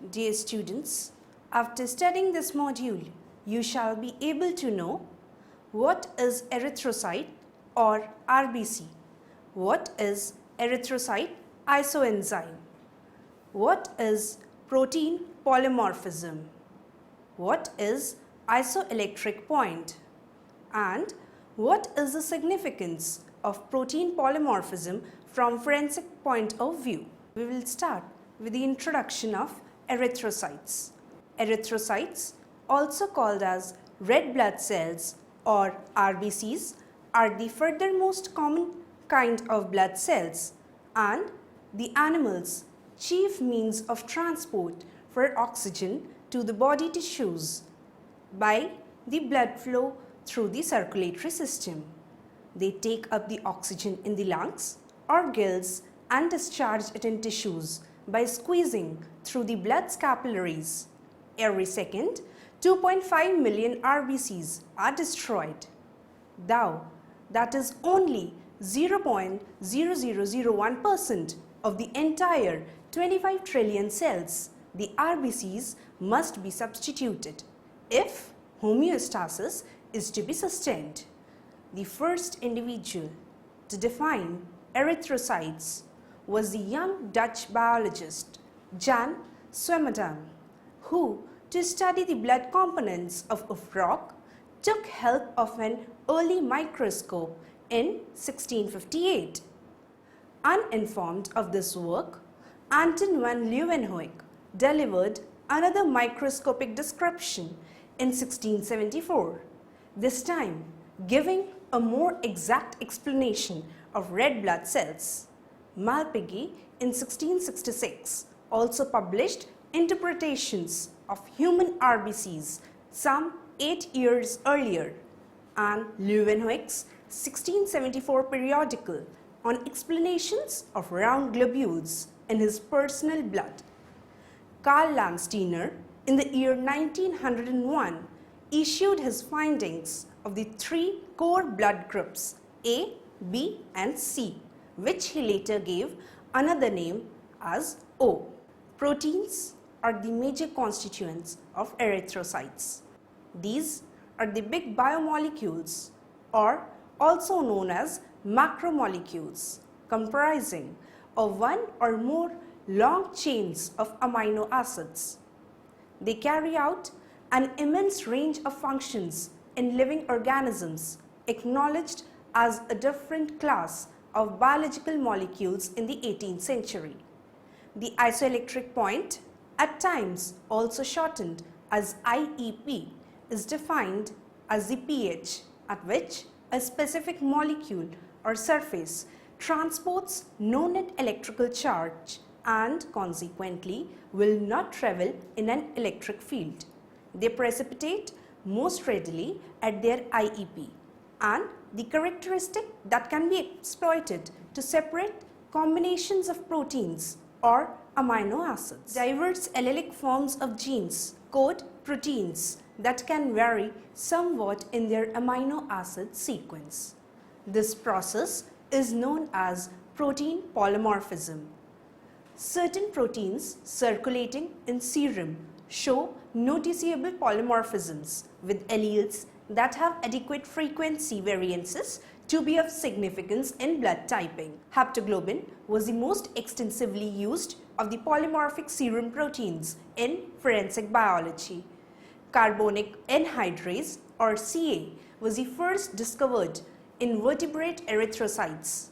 Dear students, after studying this module, you shall be able to know what is erythrocyte or RBC, what is erythrocyte isoenzyme, what is protein polymorphism, what is isoelectric point, and what is the significance of protein polymorphism from forensic point of view. We will start with the introduction of erythrocytes. Erythrocytes, also called as red blood cells or RBCs, are the furthermost common kind of blood cells and the animal's chief means of transport for oxygen to the body tissues by the blood flow through the circulatory system. They take up the oxygen in the lungs or gills and discharge it in tissues by squeezing through the blood's capillaries. Every second, 2.5 million RBCs are destroyed. Though that is only 0.0001% of the entire 25 trillion cells, the RBCs must be substituted if homeostasis is to be sustained. The first individual to define erythrocytes was the young Dutch biologist Jan Swammerdam, who, to study the blood components of a frog, took help of an early microscope in 1658. Uninformed of this work, Anton van Leeuwenhoek delivered another microscopic description in 1674, this time giving a more exact explanation of red blood cells. Malpighi in 1666 also published interpretations of human RBCs some 8 years earlier, and Leeuwenhoek's 1674 periodical on explanations of round globules in his personal blood. Karl Landsteiner in the year 1901 issued his findings of the 3 core blood groups A, B and C, which he later gave another name as O. Proteins are the major constituents of erythrocytes. These are the big biomolecules, or also known as macromolecules, comprising of one or more long chains of amino acids. They carry out an immense range of functions in living organisms, acknowledged as a different class of biological molecules in the 18th century. The isoelectric point, at times also shortened as IEP, is defined as the pH at which a specific molecule or surface transports no net electrical charge and consequently will not travel in an electric field. They precipitate most readily at their IEP, and the characteristic that can be exploited to separate combinations of proteins or amino acids. Diverse allelic forms of genes code proteins that can vary somewhat in their amino acid sequence. This process is known as protein polymorphism. Certain proteins circulating in serum show noticeable polymorphisms with alleles that have adequate frequency variances to be of significance in blood typing. Haptoglobin was the most extensively used of the polymorphic serum proteins in forensic biology. Carbonic anhydrase or Ca was the first discovered in vertebrate erythrocytes.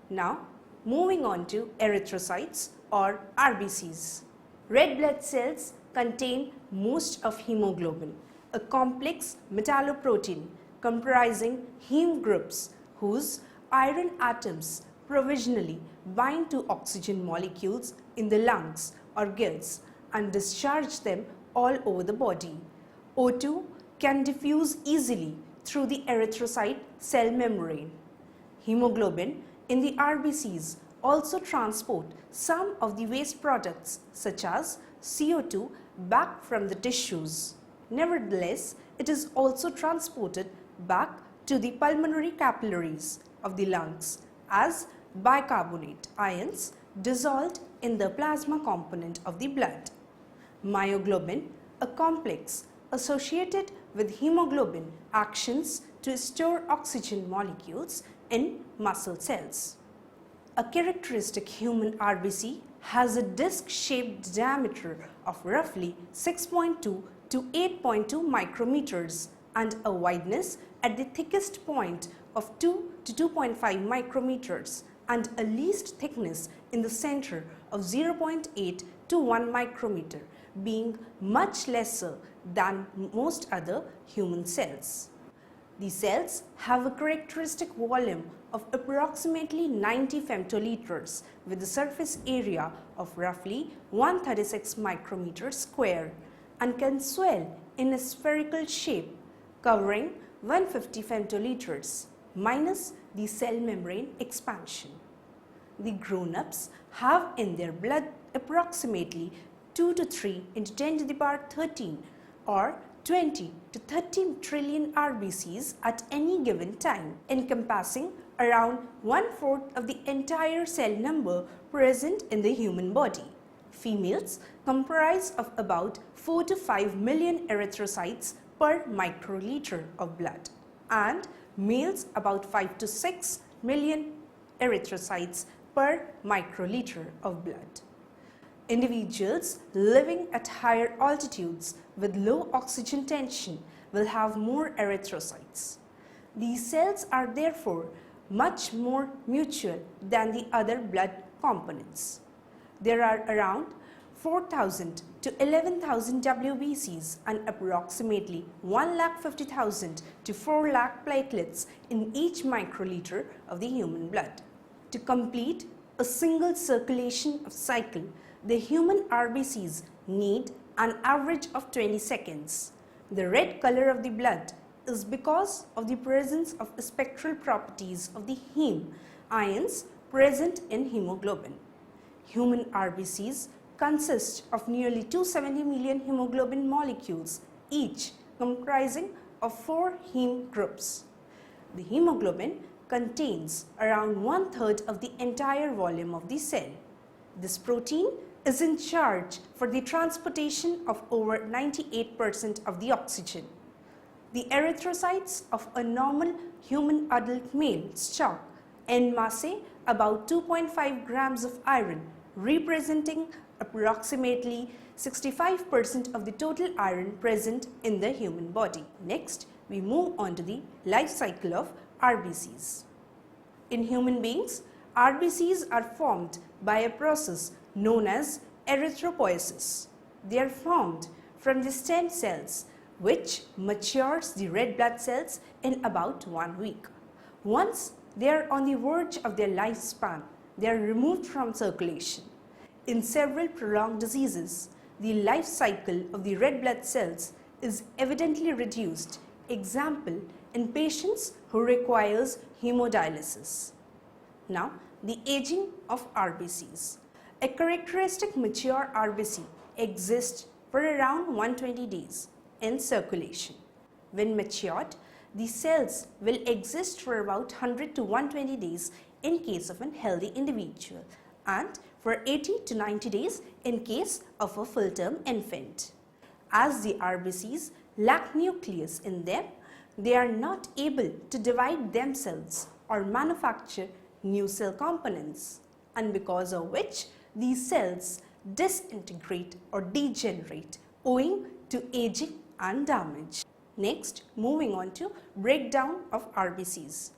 Now, moving on to erythrocytes or RBCs. Red blood cells contain most of hemoglobin, a complex metalloprotein comprising heme groups whose iron atoms provisionally bind to oxygen molecules in the lungs or gills and discharge them all over the body. O2 can diffuse easily through the erythrocyte cell membrane. Hemoglobin in the RBCs also transport some of the waste products such as CO2 back from the tissues. Nevertheless, it is also transported back to the pulmonary capillaries of the lungs as bicarbonate ions dissolved in the plasma component of the blood. Myoglobin, a complex associated with hemoglobin, actions to store oxygen molecules in muscle cells. A characteristic human RBC has a disc-shaped diameter of roughly 6.2 to 8.2 micrometers and a wideness at the thickest point of 2 to 2.5 micrometers and a least thickness in the center of 0.8 to 1 micrometer, being much lesser than most other human cells. These cells have a characteristic volume of approximately 90 femtoliters with a surface area of roughly 136 micrometers square and can swell in a spherical shape covering 150 femtoliters minus the cell membrane expansion. The grown-ups have in their blood approximately 2 to 3 into 10 to the power 13 or 20 to 30 trillion RBCs at any given time, encompassing around 1/4 of the entire cell number present in the human body. Females comprise of about 4 to 5 million erythrocytes per microliter of blood and males about 5 to 6 million erythrocytes per microliter of blood. Individuals living at higher altitudes with low oxygen tension will have more erythrocytes. These cells are therefore much more mutual than the other blood components. There are around 4,000 to 11,000 WBCs and approximately 1,50,000 to 4 lakh platelets in each microliter of the human blood. To complete a single circulation of cycle, the human RBCs need an average of 20 seconds. The red color of the blood is because of the presence of spectral properties of the heme ions present in hemoglobin. Human RBCs consist of nearly 270 million hemoglobin molecules, each comprising of 4 heme groups. The hemoglobin contains around 1/3 of the entire volume of the cell. This protein is in charge for the transportation of over 98% of the oxygen. The erythrocytes of a normal human adult male stock en masse about 2.5 grams of iron, representing approximately 65% of the total iron present in the human body. Next, we move on to the life cycle of RBCs. In human beings, RBCs are formed by a process known as erythropoiesis. They are formed from the stem cells which matures the red blood cells in about 1 week. Once they are on the verge of their lifespan, they are removed from circulation. In several prolonged diseases, the life cycle of the red blood cells is evidently reduced. Example, in patients who requires hemodialysis. Now, the aging of RBCs. A characteristic mature RBC exists for around 120 days in circulation. When matured, the cells will exist for about 100 to 120 days in case of a healthy individual and for 80 to 90 days in case of a full-term infant. As the RBCs lack nucleus in them, they are not able to divide themselves or manufacture new cell components, and because of which these cells disintegrate or degenerate owing to aging and damage. Next, moving on to breakdown of RBCs.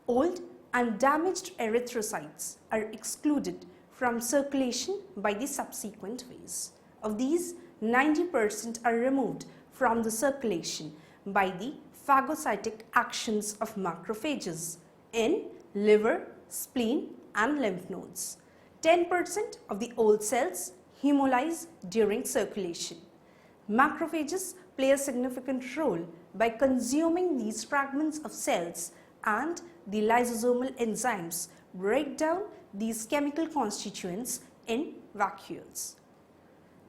Old and damaged erythrocytes are excluded from circulation by the subsequent ways. Of these, 90% are removed from the circulation by the phagocytic actions of macrophages in liver, spleen and lymph nodes. 10% of the old cells hemolyze during circulation. Macrophages play a significant role by consuming these fragments of cells, and the lysosomal enzymes break down these chemical constituents in vacuoles.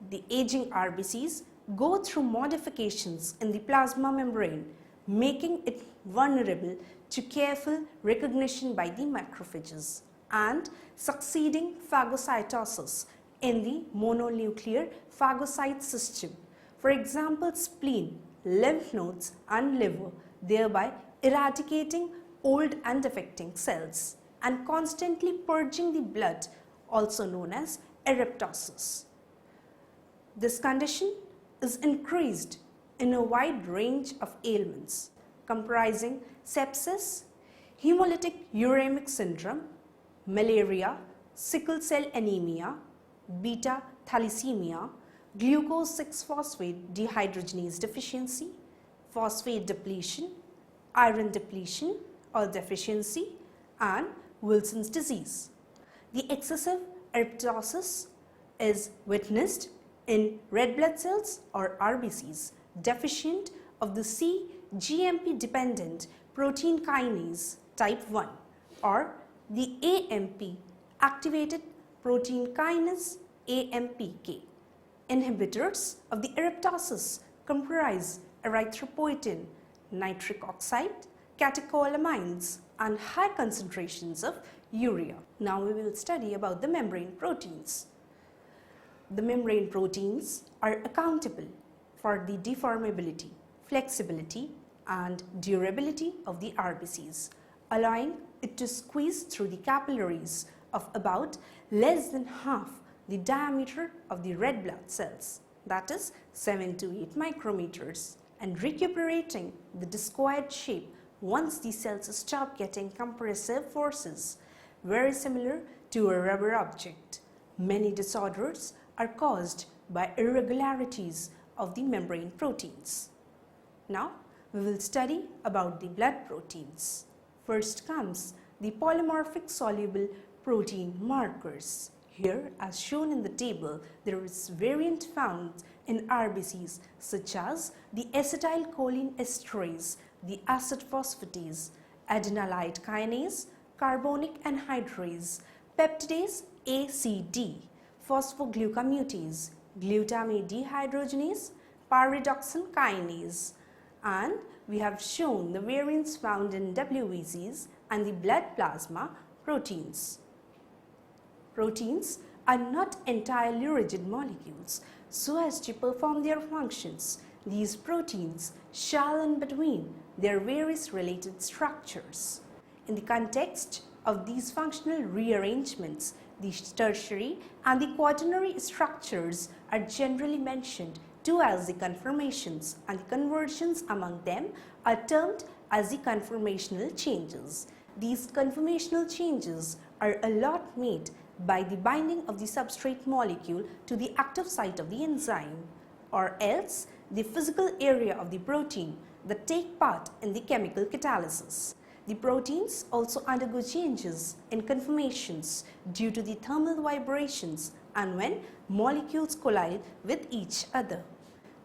The aging RBCs go through modifications in the plasma membrane, making it vulnerable to careful recognition by the macrophages and succeeding phagocytosis in the mononuclear phagocyte system. For example, spleen, lymph nodes and liver, thereby eradicating old and defecting cells and constantly purging the blood, also known as erythrocytes. This condition is increased in a wide range of ailments comprising sepsis, hemolytic uremic syndrome, malaria, sickle cell anemia, beta thalassemia, glucose 6-phosphate dehydrogenase deficiency, phosphate depletion, iron depletion or deficiency, and Wilson's disease. The excessive erythrocytosis is witnessed in red blood cells or RBCs deficient of the cGMP dependent protein kinase type 1 or the AMP activated protein kinase AMPK. Inhibitors of the erythrocytes comprise erythropoietin, nitric oxide, catecholamines and high concentrations of urea. Now we will study about the membrane proteins. The membrane proteins are accountable for the deformability, flexibility and durability of the RBCs, allowing it to squeeze through the capillaries of about less than half the diameter of the red blood cells, that is 7 to 8 micrometers, and recuperating the discoid shape once the cells stop getting compressive forces, very similar to a rubber object. Many disorders are caused by irregularities of the membrane proteins. Now we will study about the blood proteins. First comes the polymorphic soluble protein markers. Here, as shown in the table, there is variant found in RBCs such as the acetylcholine esterase, the acid phosphatase, adenylate kinase, carbonic anhydrase, peptidase ACD, phosphoglucamutase, glutamate dehydrogenase, pyridoxine kinase, and we have shown the variants found in WBCs and the blood plasma proteins. Proteins are not entirely rigid molecules so as to perform their functions. These proteins shall in between their various related structures. In the context of these functional rearrangements, the tertiary and the quaternary structures are generally mentioned too as the conformations, and the conversions among them are termed as the conformational changes. These conformational changes are a lot made by the binding of the substrate molecule to the active site of the enzyme, or else the physical area of the protein that take part in the chemical catalysis. The proteins also undergo changes in conformations due to the thermal vibrations and when molecules collide with each other.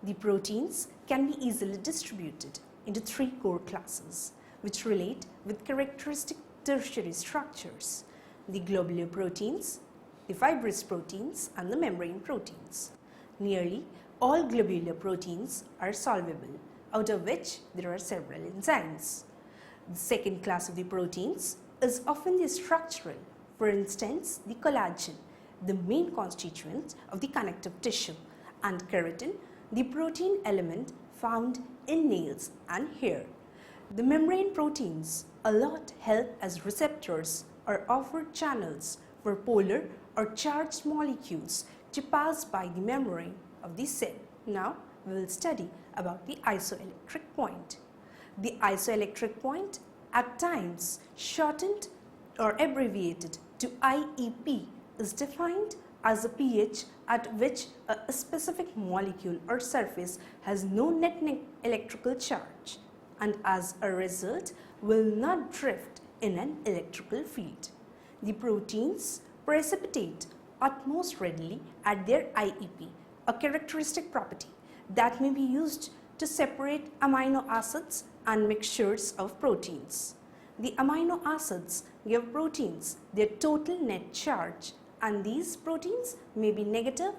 The proteins can be easily distributed into 3 core classes, which relate with characteristic tertiary structures: the globular proteins, the fibrous proteins, and the membrane proteins. Nearly all globular proteins are soluble, out of which there are several enzymes. The second class of the proteins is often the structural, for instance, the collagen, the main constituent of the connective tissue, and keratin, the protein element found in nails and hair. The membrane proteins a lot help as receptors or offer channels for polar or charged molecules to pass by the membrane of the cell. Now we will study about the isoelectric point. The isoelectric point, at times shortened or abbreviated to IEP, is defined as a pH at which a specific molecule or surface has no net electrical charge and as a result will not drift in an electrical field. The proteins precipitate utmost readily at their IEP, a characteristic property that may be used to separate amino acids and mixtures of proteins. The amino acids give proteins their total net charge, and these proteins may be negative,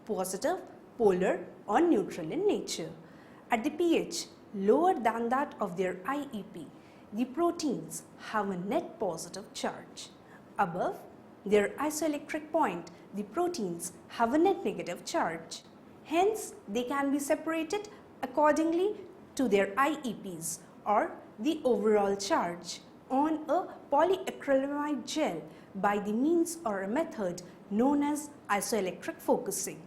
positive, polar or neutral in nature. At the pH lower than that of their IEP, the proteins have a net positive charge. Above their isoelectric point, the proteins have a net negative charge. Hence, they can be separated accordingly to their IEPs or the overall charge on a polyacrylamide gel by the means or a method known as isoelectric focusing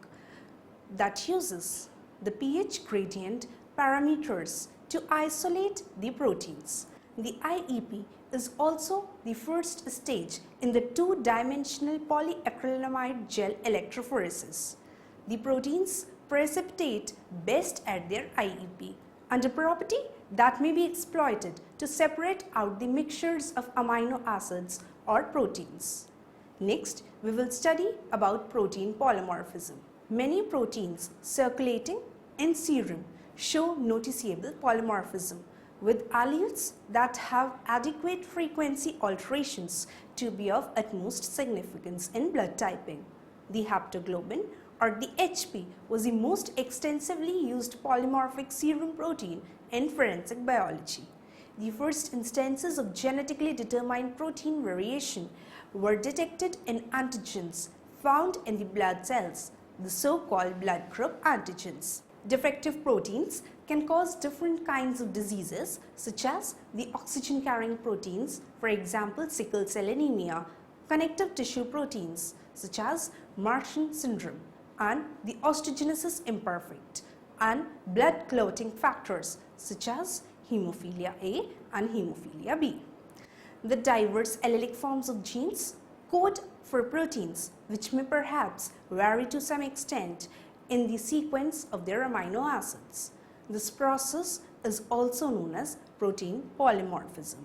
that uses the pH gradient parameters to isolate the proteins. The IEP is also the first stage in the two-dimensional polyacrylamide gel electrophoresis. The proteins precipitate best at their IEP and a property that may be exploited to separate out the mixtures of amino acids or proteins. Next, we will study about protein polymorphism. Many proteins circulating in serum show noticeable polymorphism with alleles that have adequate frequency alterations to be of utmost significance in blood typing. The haptoglobin or the HP was the most extensively used polymorphic serum protein in forensic biology. The first instances of genetically determined protein variation were detected in antigens found in the blood cells, the so-called blood group antigens. Defective proteins can cause different kinds of diseases such as the oxygen-carrying proteins, for example sickle cell anemia, connective tissue proteins such as Martian syndrome, and the osteogenesis imperfect, and blood clotting factors such as hemophilia A and hemophilia B. The diverse allelic forms of genes code for proteins which may perhaps vary to some extent in the sequence of their amino acids. This process is also known as protein polymorphism.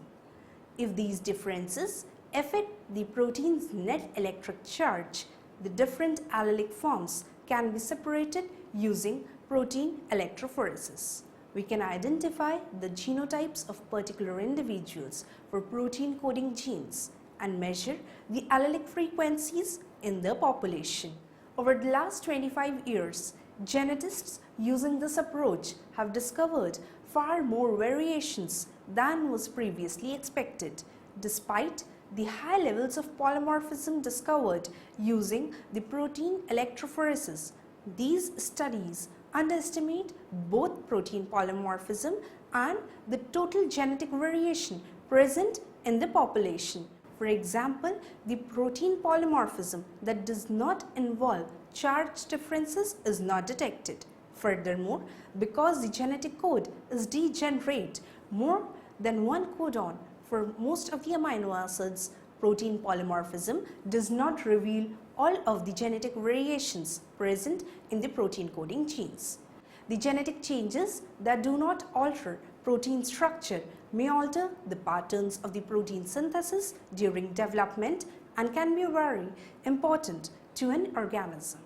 If these differences affect the protein's net electric charge, the different allelic forms can be separated using protein electrophoresis. We can identify the genotypes of particular individuals for protein coding genes and measure the allelic frequencies in the population. Over the last 25 years, geneticists using this approach have discovered far more variations than was previously expected, despite the high levels of polymorphism discovered using the protein electrophoresis. These studies underestimate both protein polymorphism and the total genetic variation present in the population. For example, the protein polymorphism that does not involve charge differences is not detected. Furthermore, because the genetic code is degenerate, more than one codon for most of the amino acids, protein polymorphism does not reveal all of the genetic variations present in the protein coding genes. The genetic changes that do not alter protein structure may alter the patterns of the protein synthesis during development and can be very important to an organism.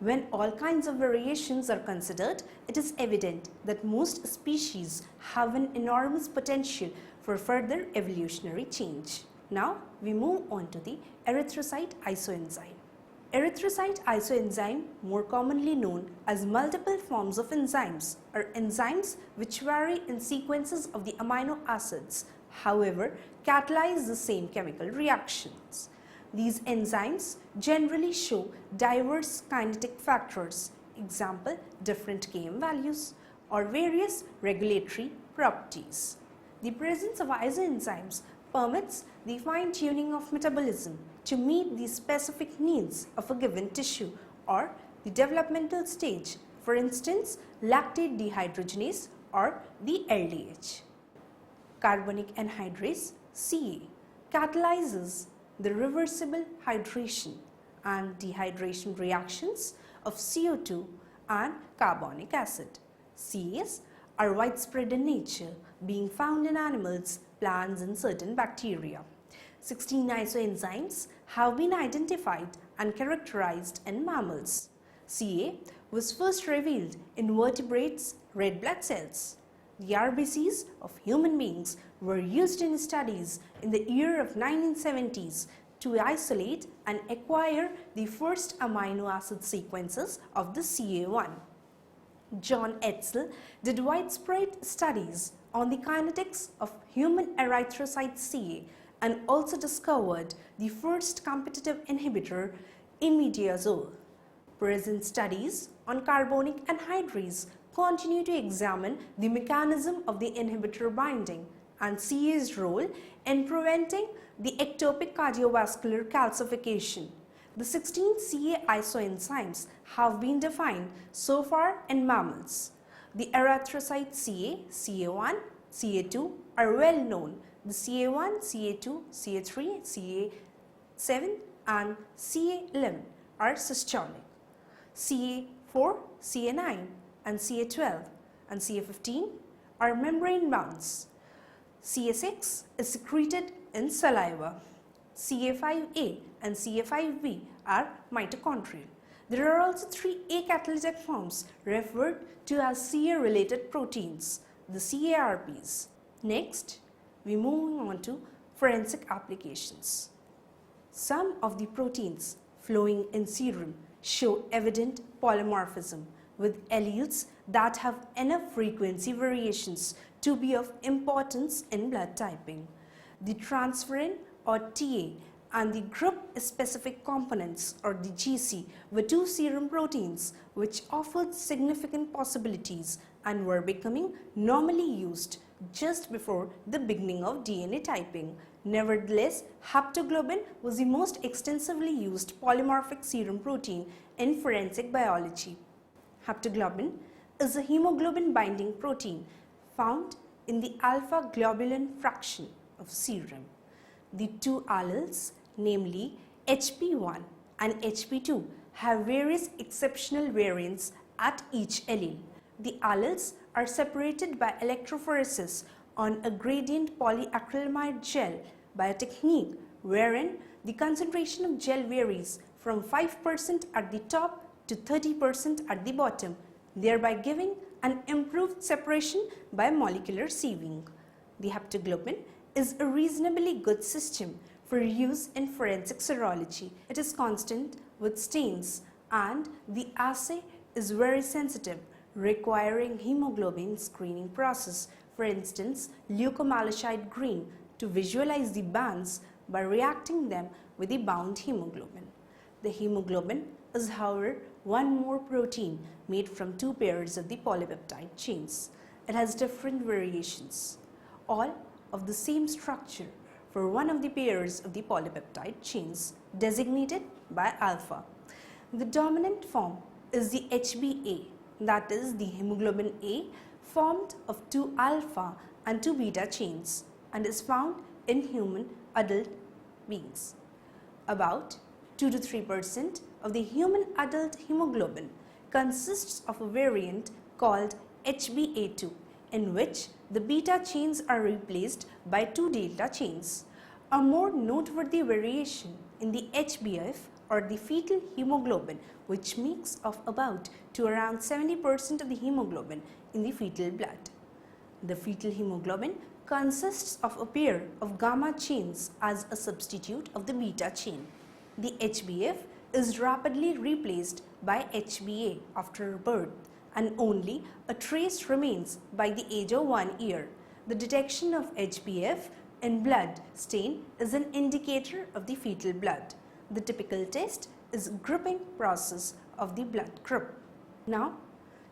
When all kinds of variations are considered, it is evident that most species have an enormous potential for further evolutionary change. Now we move on to the erythrocyte isoenzyme. Erythrocyte isoenzyme, more commonly known as multiple forms of enzymes, are enzymes which vary in sequences of the amino acids, however, catalyze the same chemical reactions. These enzymes generally show diverse kinetic factors, example different Km values, or various regulatory properties. The presence of isoenzymes permits the fine-tuning of metabolism to meet the specific needs of a given tissue or the developmental stage, for instance, lactate dehydrogenase or the LDH. Carbonic anhydrase Ca catalyzes the reversible hydration and dehydration reactions of CO2 and carbonic acid. Cas are widespread in nature, being found in animals, plants, and certain bacteria. 16 isoenzymes have been identified and characterized in mammals. Ca was first revealed in vertebrates' red blood cells. The RBCs of human beings were used in studies in the year of 1970s to isolate and acquire the first amino acid sequences of the Ca1. John Etzel did widespread studies on the kinetics of human erythrocyte Ca and also discovered the first competitive inhibitor imidazole. Present studies on carbonic anhydrase continue to examine the mechanism of the inhibitor binding and CA's role in preventing the ectopic cardiovascular calcification. The 16 CA isoenzymes have been defined so far in mammals. The erythrocyte CA, CA1, CA2 are well known. The CA1, CA2, CA3, CA7 and CA11 are systolic. CA4, CA9 and CA12 and CA15 are membrane bounds. CA6 is secreted in saliva. CA5A and CA5B are mitochondrial. There are also 3 acatalytic forms referred to as CA-related proteins, the CARPs. Next, we move on to forensic applications. Some of the proteins flowing in serum show evident polymorphism with alleles that have enough frequency variations to be of importance in blood typing. The transferrin or TA and the group-specific components or the GC were 2 serum proteins which offered significant possibilities and were becoming normally used just before the beginning of DNA typing. Nevertheless, haptoglobin was the most extensively used polymorphic serum protein in forensic biology. Haptoglobin is a hemoglobin binding protein found in the alpha globulin fraction of serum. The 2 alleles, namely HP1 and HP2, have various exceptional variants at each allele. The alleles are separated by electrophoresis on a gradient polyacrylamide gel by a technique wherein the concentration of gel varies from 5% at the top to 30% at the bottom, thereby giving an improved separation by molecular sieving. The haptoglobin is a reasonably good system for use in forensic serology. It is constant with stains and the assay is very sensitive, requiring hemoglobin screening process, for instance leukomalachite green, to visualize the bands by reacting them with the bound hemoglobin. The hemoglobin is, however, one more protein made from 2 pairs of the polypeptide chains. It has different variations, all of the same structure for one of the pairs of the polypeptide chains designated by alpha. The dominant form is the HbA, that is the hemoglobin A formed of 2 alpha and 2 beta chains and is found in human adult beings. About 2 to 3% of the human adult hemoglobin consists of a variant called HbA2, in which the beta chains are replaced by 2 delta chains. A more noteworthy variation in the HbF or the fetal hemoglobin, which makes of about to around 70% of the hemoglobin in the fetal blood. The fetal hemoglobin consists of a pair of gamma chains as a substitute of the beta chain. The HbF is rapidly replaced by HbA after birth, and only a trace remains by the age of 1 year. The detection of HbF in blood stain is an indicator of the fetal blood. The typical test is grouping process of the blood group. Now,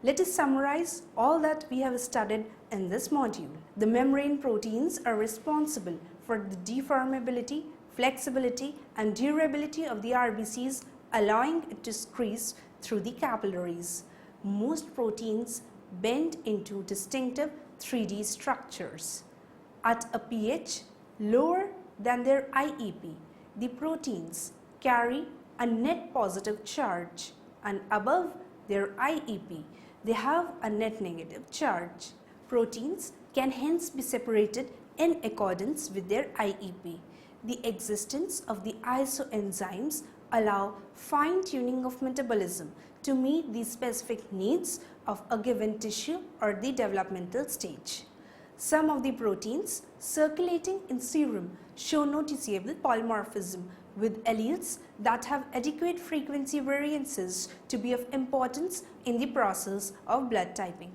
let us summarize all that we have studied in this module. The membrane proteins are responsible for the deformability, flexibility and durability of the RBCs, allowing it to squeeze through the capillaries. Most proteins bend into distinctive 3D structures. At a pH lower than their IEP, the proteins carry a net positive charge, and above their IEP, they have a net negative charge. Proteins can hence be separated in accordance with their IEP. The existence of the isoenzymes allow fine-tuning of metabolism to meet the specific needs of a given tissue or the developmental stage. Some of the proteins circulating in serum show noticeable polymorphism with alleles that have adequate frequency variances to be of importance in the process of blood typing.